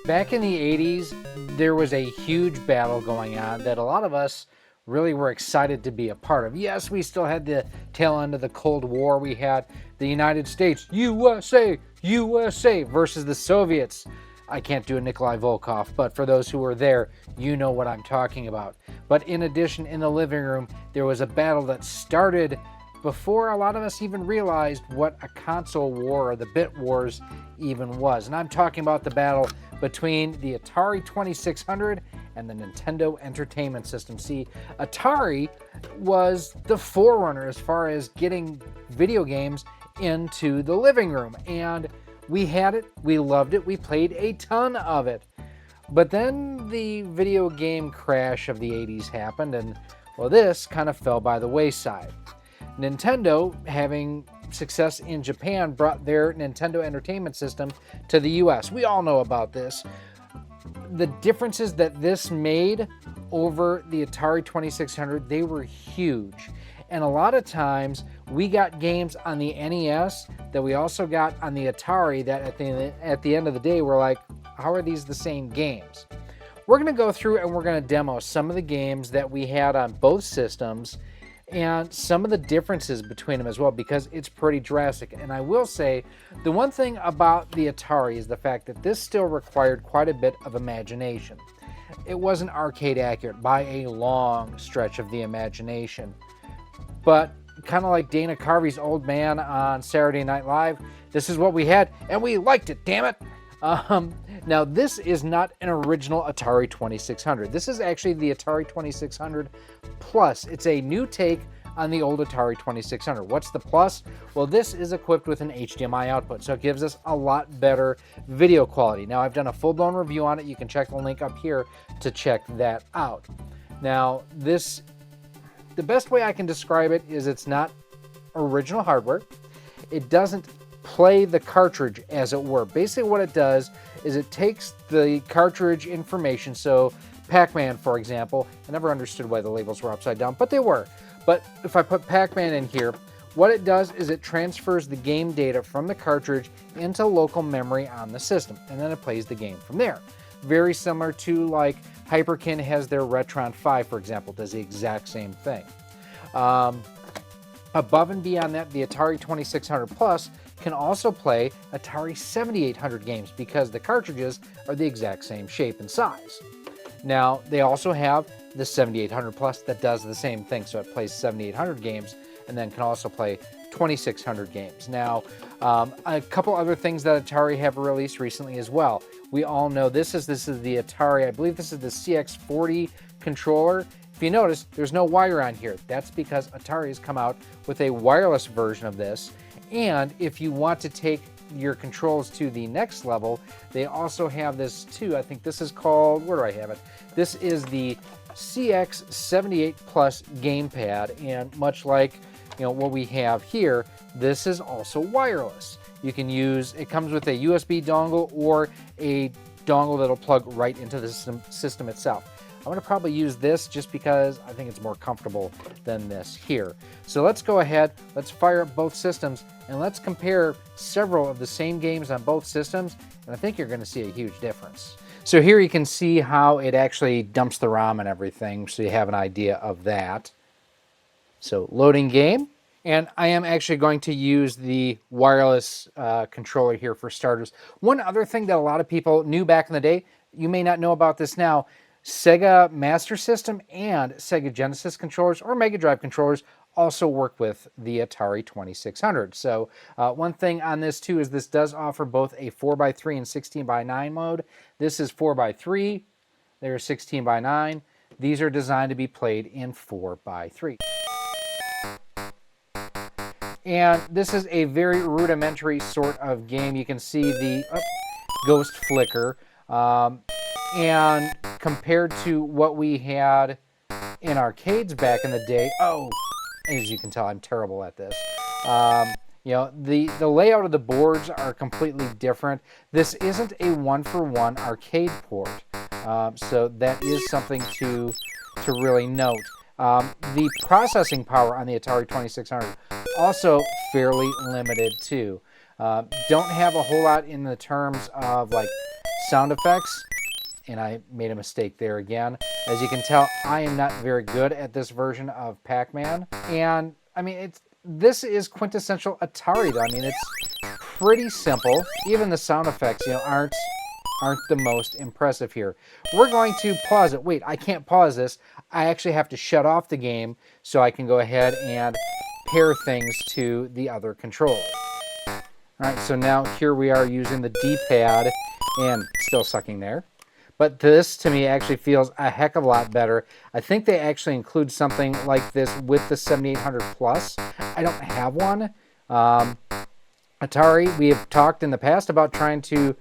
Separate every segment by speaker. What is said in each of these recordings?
Speaker 1: Back in the 80s, there was a huge battle going on that a lot of us really were excited to be a part of. Yes, we still had the tail end of the Cold War. We had the United States, USA, USA versus the Soviets. I can't do a Nikolai Volkov, but for those who were there, you know what I'm talking about. But in addition, in the living room, there was a battle that started before a lot of us even realized what a console war or the bit wars even was. And I'm talking about the battle between the Atari 2600 and the Nintendo Entertainment System. See, Atari was the forerunner as far as getting video games into the living room. And we had it, we loved it, we played a ton of it. But then the video game crash of the 80s happened, and well, this kind of fell by the wayside. Nintendo, having success in Japan, brought their Nintendo Entertainment System to the US. We all know about this. The differences that this made over the Atari 2600, they were huge. And a lot of times we got games on the NES that we also got on the Atari that at the end of the day, we're like, how are these the same games? We're going to go through and we're going to demo some of the games that we had on both systems and some of the differences between them as well, because it's pretty drastic. And I will say, the one thing about the Atari is the fact that this still required quite a bit of imagination. It wasn't arcade accurate by a long stretch of the imagination. But kind of like Dana Carvey's old man on Saturday Night Live, this is what we had, and we liked it, damn it! Now, this is not an original Atari 2600. This is actually the Atari 2600 Plus. It's a new take on the old Atari 2600. What's the plus? Well, this is equipped with an HDMI output, so it gives us a lot better video quality. Now, I've done a full-blown review on it. You can check the link up here to check that out. Now, the best way I can describe it is it's not original hardware. It doesn't play the cartridge, as it were. Basically what it does is it takes the cartridge information. So Pac-Man, for example, I never understood why the labels were upside down, but they were. But if I put Pac-Man in here, what it does is it transfers the game data from the cartridge into local memory on the system, and then it plays the game from there. Very similar to like Hyperkin has their Retron 5, for example, does the exact same thing. Above and beyond that, the Atari 2600 Plus can also play Atari 7800 games because the cartridges are the exact same shape and size. Now, they also have the 7800 Plus that does the same thing, so it plays 7800 games and then can also play 2600 games. Now, a couple other things that Atari have released recently as well. We all know this is the Atari, I believe this is the CX40 controller. If you notice, there's no wire on here. That's because Atari has come out with a wireless version of this. And if you want to take your controls to the next level, they also have this too. I think this is called, where do I have it? This is the CX78 Plus gamepad, and much like what we have here, this is also wireless. You can use, it comes with a USB dongle or a dongle that'll plug right into the system itself. I'm going to probably use this just because I think it's more comfortable than this here. So let's go ahead, let's fire up both systems, and let's compare several of the same games on both systems, and I think you're going to see a huge difference. So here you can see how it actually dumps the ROM and everything, so you have an idea of that. So loading game, and I am actually going to use the wireless controller here for starters. One other thing that a lot of people knew back in the day, you may not know about this now, Sega Master System and Sega Genesis controllers or Mega Drive controllers also work with the Atari 2600. So one thing on this too is this does offer both a 4x3 and 16x9 mode. This is 4x3, there's 16x9. These are designed to be played in 4x3. And this is a very rudimentary sort of game. You can see the ghost flicker. And compared to what we had in arcades back in the day, as you can tell, I'm terrible at this. The layout of the boards are completely different. This isn't a one-for-one arcade port, so that is something to really note. The processing power on the Atari 2600 also fairly limited too. Don't have a whole lot in the terms of like sound effects, and I made a mistake there again. As you can tell, I am not very good at this version of Pac-Man. And I mean, this is quintessential Atari though. I mean, it's pretty simple. Even the sound effects, aren't the most impressive here. We're going to pause it. Wait, I can't pause this. I actually have to shut off the game so I can go ahead and pair things to the other controller. All right, so now here we are using the D-pad and still sucking there. But this, to me, actually feels a heck of a lot better. I think they actually include something like this with the 7800 Plus. I don't have one. Atari, we have talked in the past about trying to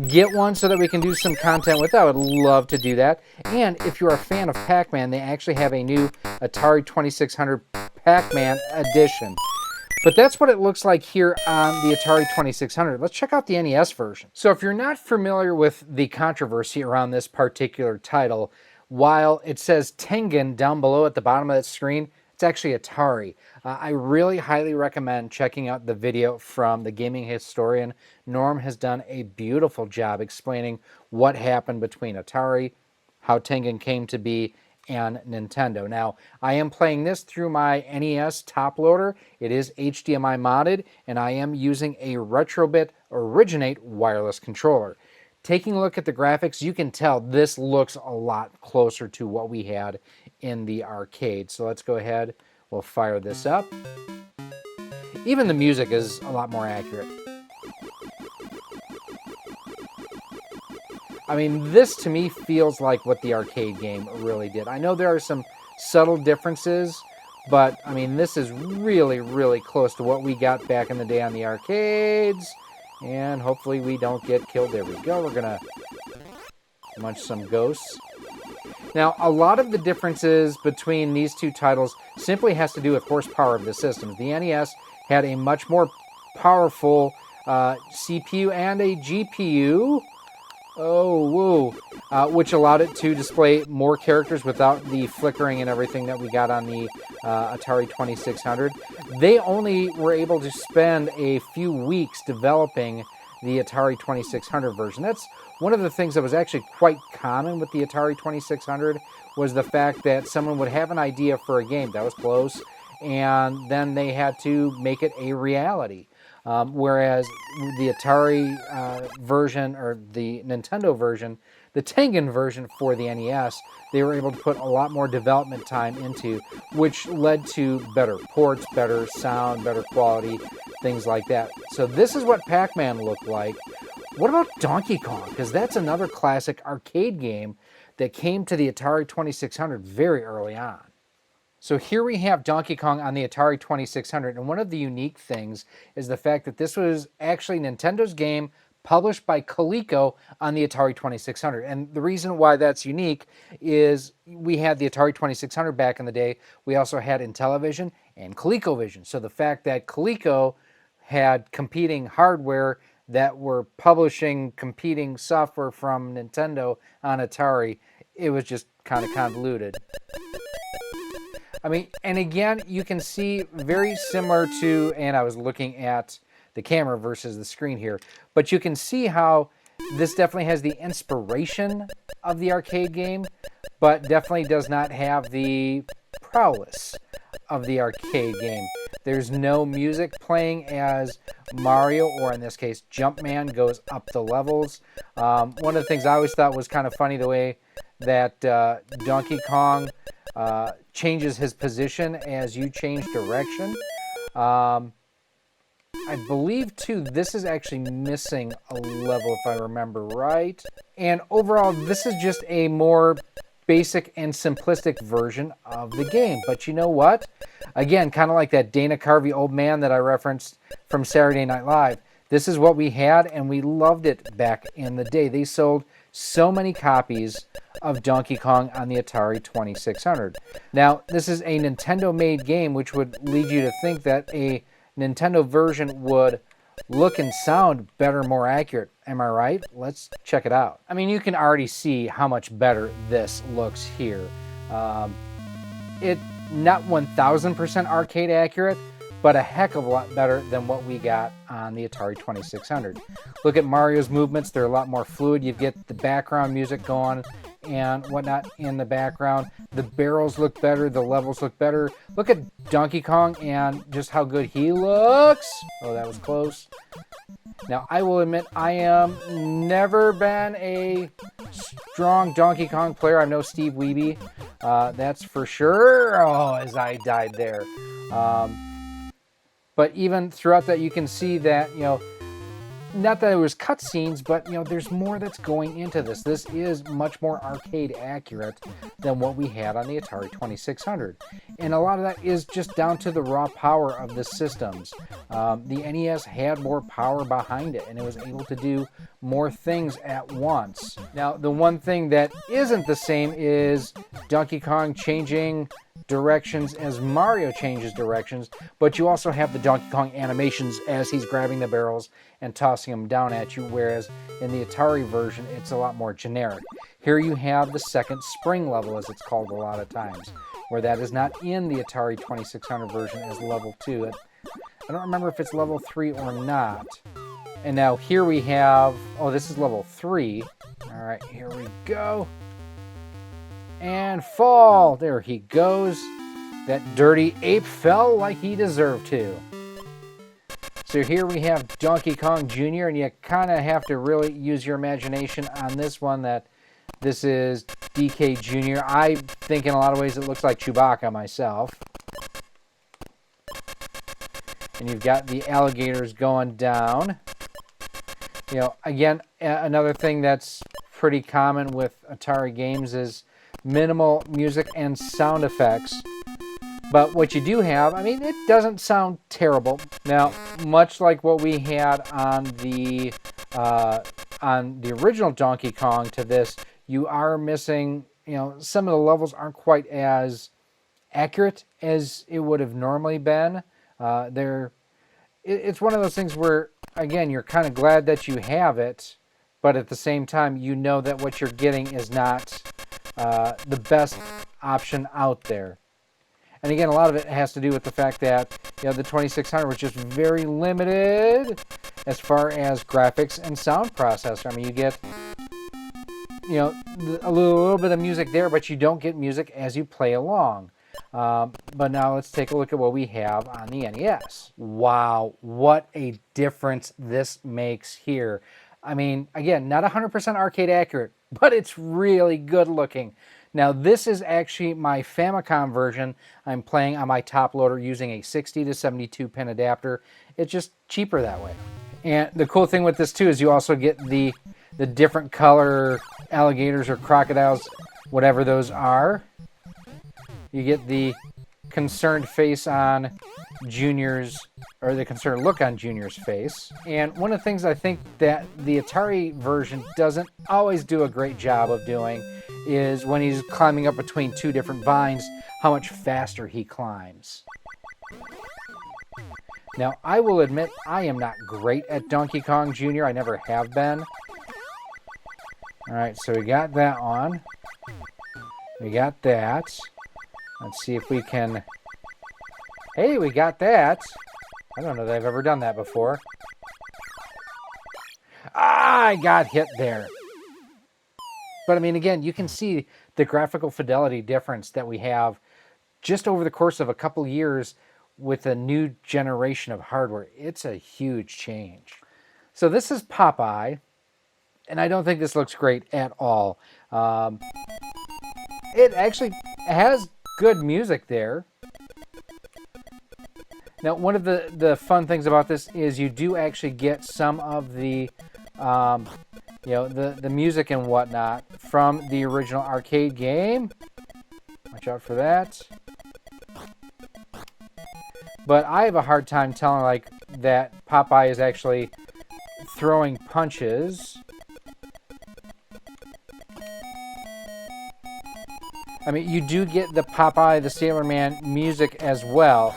Speaker 1: get one so that we can do some content with it. I would love to do that. And if you're a fan of Pac-Man, they actually have a new Atari 2600 Pac-Man edition. But that's what it looks like here on the Atari 2600. Let's check out the NES version. So if you're not familiar with the controversy around this particular title, while it says Tengen down below at the bottom of that screen, it's actually Atari. I really highly recommend checking out the video from the gaming historian. Norm has done a beautiful job explaining what happened between Atari, how Tengen came to be, and Nintendo. Now, I am playing this through my NES top loader. It is HDMI modded, and I am using a Retrobit Originate wireless controller. Taking a look at the graphics, you can tell this looks a lot closer to what we had in the arcade. So let's go ahead, we'll fire this up. Even the music is a lot more accurate. I mean, this to me feels like what the arcade game really did. I know there are some subtle differences, but I mean, this is really, really close to what we got back in the day on the arcades. And hopefully we don't get killed. There we go. We're gonna munch some ghosts. Now, a lot of the differences between these two titles simply has to do with horsepower of the systems. The NES had a much more powerful CPU and a GPU. Which allowed it to display more characters without the flickering and everything that we got on the Atari 2600. They only were able to spend a few weeks developing the Atari 2600 version. That's one of the things that was actually quite common with the Atari 2600 was the fact that someone would have an idea for a game that was close, and then they had to make it a reality. Whereas the Atari version, or the Nintendo version, the Tengen version for the NES, they were able to put a lot more development time into, which led to better ports, better sound, better quality, things like that. So this is what Pac-Man looked like. What about Donkey Kong? Because that's another classic arcade game that came to the Atari 2600 very early on. So here we have Donkey Kong on the Atari 2600, and one of the unique things is the fact that this was actually Nintendo's game published by Coleco on the Atari 2600. And the reason why that's unique is we had the Atari 2600 back in the day. We also had Intellivision and ColecoVision. So the fact that Coleco had competing hardware that were publishing competing software from Nintendo on Atari, it was just kind of convoluted. I mean, and again, you can see very similar to, and I was looking at the camera versus the screen here, but you can see how this definitely has the inspiration of the arcade game, but definitely does not have the prowess of the arcade game. There's no music playing as Mario, or in this case, Jumpman, goes up the levels. One of the things I always thought was kind of funny, the way that Donkey Kong changes his position as you change direction. I believe, too, this is actually missing a level, if I remember right. And overall, this is just a more basic and simplistic version of the game. But you know what? Again, kind of like that Dana Carvey old man that I referenced from Saturday Night Live. This is what we had, and we loved it back in the day. They sold so many copies of Donkey Kong on the Atari 2600. Now, this is a Nintendo-made game, which would lead you to think that a Nintendo version would look and sound better, more accurate. Am I right? Let's check it out. I mean, you can already see how much better this looks here. It not 1000% arcade accurate, but a heck of a lot better than what we got on the Atari 2600. Look at Mario's movements. They're a lot more fluid. You get the background music going and whatnot in the background. The barrels look better. The levels look better. Look at Donkey Kong and just how good he looks. Oh, that was close. Now, I will admit, I am never been a strong Donkey Kong player. I'm no Steve Wiebe. That's for sure. Oh, as I died there. But even throughout that, you can see that, not that it was cutscenes, but, there's more that's going into this. This is much more arcade accurate than what we had on the Atari 2600. And a lot of that is just down to the raw power of the systems. The NES had more power behind it, and it was able to do more things at once. Now, the one thing that isn't the same is Donkey Kong changing directions as Mario changes directions, but you also have the Donkey Kong animations as he's grabbing the barrels and tossing them down at you, whereas in the Atari version, it's a lot more generic. Here you have the second spring level, as it's called a lot of times, where that is not in the Atari 2600 version as level 2. I don't remember if it's level 3 or not. And now here we have, this is level 3. All right, here we go. And fall. There he goes. That dirty ape fell like he deserved to. So here we have Donkey Kong Jr., and you kind of have to really use your imagination on this one that this is DK Jr. I think in a lot of ways it looks like Chewbacca myself. And you've got the alligators going down. Again, another thing that's pretty common with Atari games is minimal music and sound effects. But what you do have, it doesn't sound terrible. Now, much like what we had on the original Donkey Kong to this, you are missing, some of the levels aren't quite as accurate as it would have normally been. It's one of those things where, again, you're kind of glad that you have it, but at the same time, you know that what you're getting is not the best option out there. And again, a lot of it has to do with the fact that the 2600 was just very limited as far as graphics and sound processor. You get a little bit of music there, but you don't get music as you play along. But now let's take a look at what we have on the NES. Wow, what a difference this makes here. Again, not 100% arcade accurate, but it's really good looking. Now, this is actually my Famicom version. I'm playing on my top loader using a 60 to 72 pin adapter. It's just cheaper that way. And the cool thing with this too is you also get the different color alligators or crocodiles, whatever those are. You get the concerned face on Junior's, or the concerned look on Junior's face. And one of the things I think that the Atari version doesn't always do a great job of doing is when he's climbing up between two different vines, how much faster he climbs. Now, I will admit I am not great at Donkey Kong Jr. I never have been. All right, so we got that on. We got that. Let's see if we can... Hey, we got that. I don't know that I've ever done that before. I got hit there. But again, you can see the graphical fidelity difference that we have just over the course of a couple years with a new generation of hardware. It's a huge change. So this is Popeye, and I don't think this looks great at all. It actually has good music there. Now, one of the fun things about this is you do actually get some of the the music and whatnot from the original arcade game. Watch out for that. But I have a hard time telling that Popeye is actually throwing punches. You do get the Popeye the Sailor Man music as well.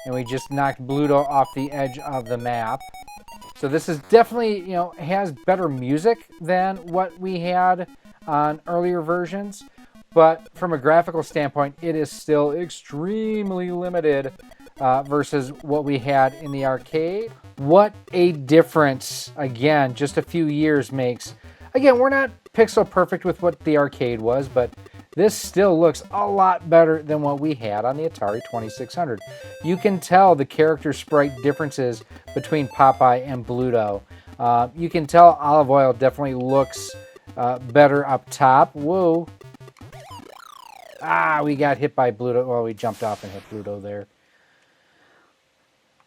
Speaker 1: And we just knocked Bluto off the edge of the map. So this is definitely, has better music than what we had on earlier versions. But from a graphical standpoint, it is still extremely limited versus what we had in the arcade. What a difference, again, just a few years makes. Again, we're not pixel perfect with what the arcade was, but this still looks a lot better than what we had on the Atari 2600. You can tell the character sprite differences between Popeye and Bluto. You can tell Olive Oil definitely looks better up top. Whoa. We got hit by Bluto. Well, we jumped off and hit Bluto there.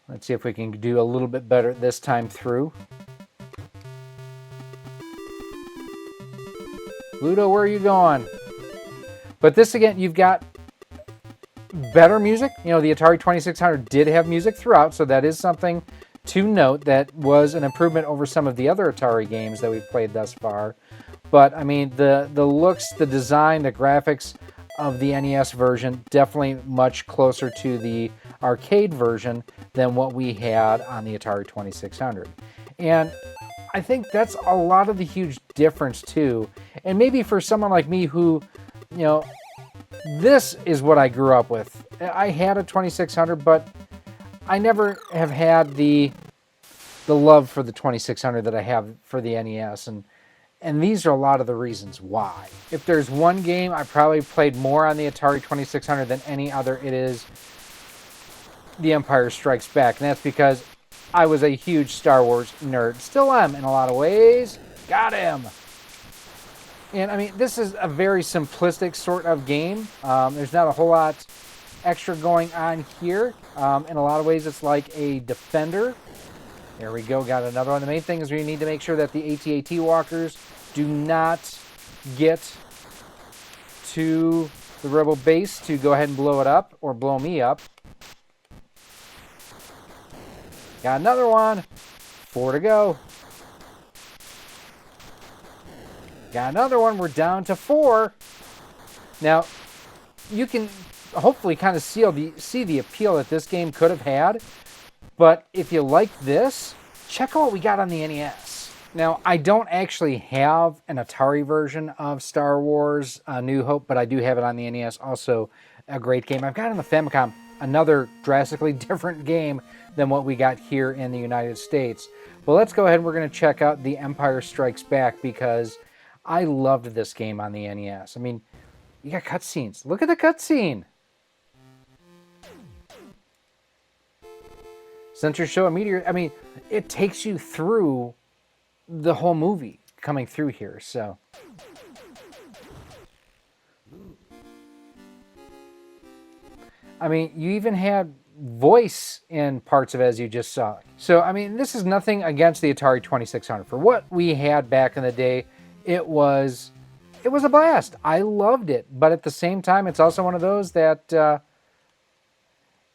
Speaker 1: Let's see if we can do a little bit better this time through. Bluto, where are you going? But this, again, you've got better music. You know, the Atari 2600 did have music throughout, so that is something to note. That was an improvement over some of the other Atari games that we've played thus far. But, I mean, the looks, the design, the graphics of the NES version, definitely much closer to the arcade version than what we had on the Atari 2600. And I think that's a lot of the huge difference, too. And maybe for someone like me who, you know, this is what I grew up with. I had a 2600, but I never have had the love for the 2600 that I have for the NES. And these are a lot of the reasons why. If there's one game I probably played more on the Atari 2600 than any other, it is The Empire Strikes Back. And that's because I was a huge Star Wars nerd. Still am in a lot of ways. Got him! And I mean, this is a very simplistic sort of game. There's not a whole lot extra going on here. In a lot of ways, it's like a Defender. There we go, got another one. The main thing is we need to make sure that the AT-AT walkers do not get to the Rebel base to go ahead and blow it up or blow me up. Got another one. 4 to go. Got another one. We're down to 4. Now, you can hopefully kind of see the appeal that this game could have had. But if you like this, check out what we got on the NES. Now, I don't actually have an Atari version of Star Wars New Hope, but I do have it on the NES. Also a great game. I've got on the Famicom another drastically different game than what we got here in the United States. But let's go ahead and we're going to check out The Empire Strikes Back because I loved this game on the NES. I mean, you got cutscenes. Look at the cutscene. Sensors show a meteor. I mean, it takes you through the whole movie coming through here. So, I mean, you even had voice in parts of it, as you just saw. So, I mean, this is nothing against the Atari 2600. For what we had back in the day, it was a blast. I loved it. But at the same time, it's also one of those that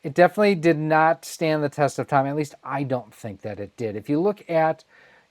Speaker 1: it definitely did not stand the test of time. At least I don't think that it did. If you look at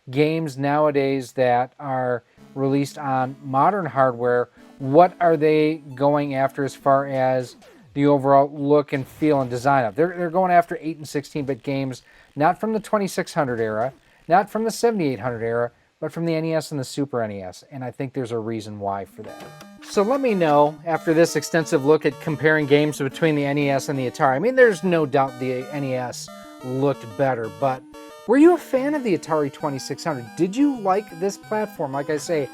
Speaker 1: games nowadays that are released on modern hardware, what are they going after as far as the overall look and feel and design of? They're going after 8 and 16-bit games, not from the 2600 era, not from the 7800 era, but from the NES and the Super NES. And I think there's a reason why for that. So let me know, after this extensive look at comparing games between the NES and the Atari. I mean, there's no doubt the NES looked better, but were you a fan of the Atari 2600? Did you like this platform? Like I say,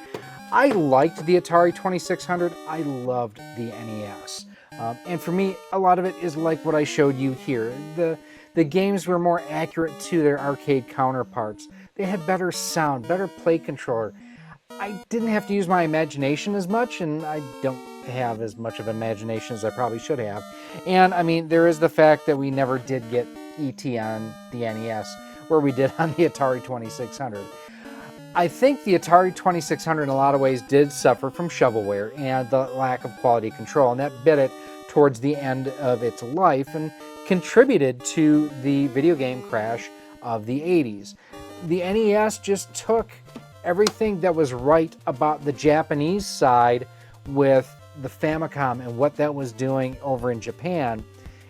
Speaker 1: I liked the Atari 2600. I loved the NES. And for me, a lot of it is like what I showed you here. The games were more accurate to their arcade counterparts. They had better sound, better play controller. I didn't have to use my imagination as much, and I don't have as much of imagination as I probably should have. And, I mean, there is the fact that we never did get E.T. on the NES, where we did on the Atari 2600. I think the Atari 2600 in a lot of ways did suffer from shovelware and the lack of quality control, and that bit it towards the end of its life and contributed to the video game crash of the 80s. The NES just took everything that was right about the Japanese side with the Famicom and what that was doing over in Japan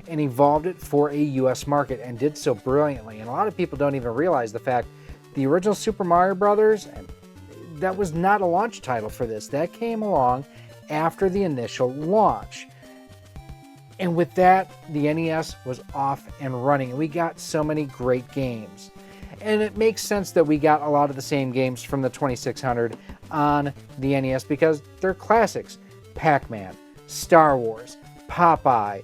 Speaker 1: and evolved it for a US market and did so brilliantly. And a lot of people don't even realize the fact the original Super Mario Brothers, that was not a launch title for this. That came along after the initial launch. And with that, the NES was off and running, and we got so many great games. And it makes sense that we got a lot of the same games from the 2600 on the NES because they're classics. Pac-Man, Star Wars, Popeye,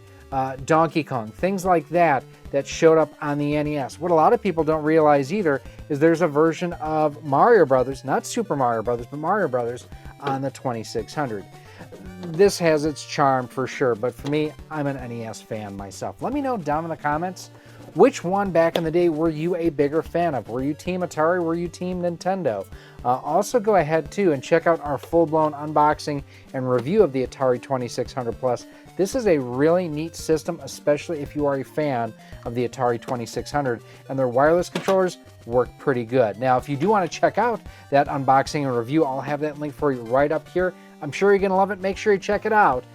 Speaker 1: Donkey Kong, things like that that showed up on the NES. What a lot of people don't realize either is there's a version of Mario Brothers, not Super Mario Brothers, but Mario Brothers on the 2600. This has its charm for sure, but for me, I'm an NES fan myself. Let me know down in the comments, which one back in the day were you a bigger fan of? Were you Team Atari? Were you Team Nintendo? Also go ahead too and check out our full-blown unboxing and review of the Atari 2600 Plus. This is a really neat system, especially if you are a fan of the Atari 2600, and their wireless controllers work pretty good. Now, if you do want to check out that unboxing and review, I'll have that link for you right up here. I'm sure you're going to love it. Make sure you check it out.